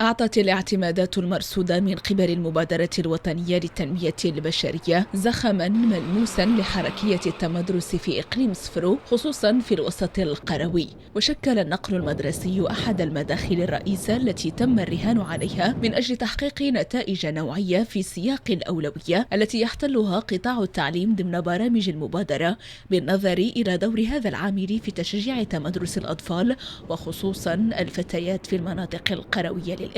أعطت الاعتمادات المرصودة من قبل المبادرة الوطنية للتنمية البشرية زخماً ملموساً لحركية التمدرس في إقليم صفرو، خصوصاً في الوسط القروي. وشكل النقل المدرسي أحد المداخل الرئيسة التي تم الرهان عليها من أجل تحقيق نتائج نوعية في سياق الأولوية التي يحتلها قطاع التعليم ضمن برامج المبادرة، بالنظر إلى دور هذا العامل في تشجيع تمدرس الأطفال وخصوصاً الفتيات في المناطق القروية للإقليم.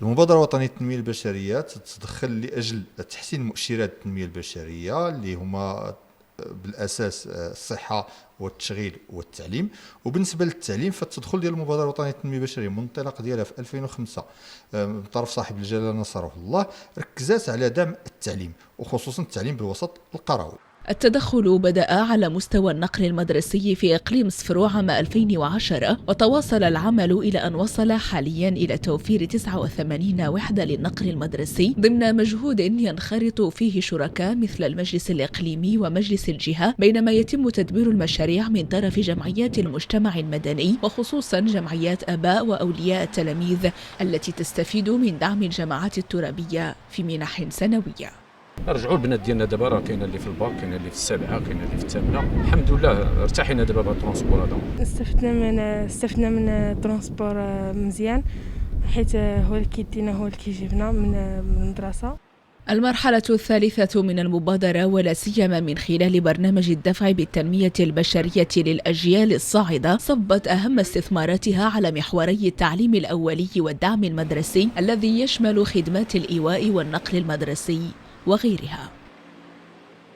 المبادرة الوطنية للتنمية البشرية تتدخل لأجل تحسين مؤشرات التنمية البشرية اللي هما بالأساس الصحة والتشغيل والتعليم. وبالنسبة للتعليم فالتدخل ديال المبادرة الوطنية للتنمية البشرية من الانطلاق ديالها في 2005 من طرف صاحب الجلالة نصره الله ركزت على دعم التعليم وخصوصا التعليم بالوسط القروي. التدخل بدأ على مستوى النقل المدرسي في إقليم صفرو عام 2010، وتواصل العمل إلى أن وصل حاليا إلى توفير 89 وحدة للنقل المدرسي ضمن مجهود ينخرط فيه شركاء مثل المجلس الإقليمي ومجلس الجهة، بينما يتم تدبير المشاريع من طرف جمعيات المجتمع المدني وخصوصا جمعيات آباء وأولياء التلاميذ التي تستفيد من دعم الجماعات الترابية في منح سنوية. رجعوا البنات ديالنا دابا راه كاين اللي في الباك، كاين اللي في السابعه، كاين اللي في الثامنه، الحمد لله ارتاحينا دابا بهذا الترونسبور هذا. استفدنا من الترونسبور مزيان، حيت هو اللي كيدينا هو اللي كيجيبنا من المدرسه. المرحلة الثالثة من المبادرة ولا سيما من خلال برنامج الدفع بالتنمية البشرية للأجيال الصاعدة صبت أهم استثماراتها على محوري التعليم الأولي والدعم المدرسي الذي يشمل خدمات الإيواء والنقل المدرسي وغيرها.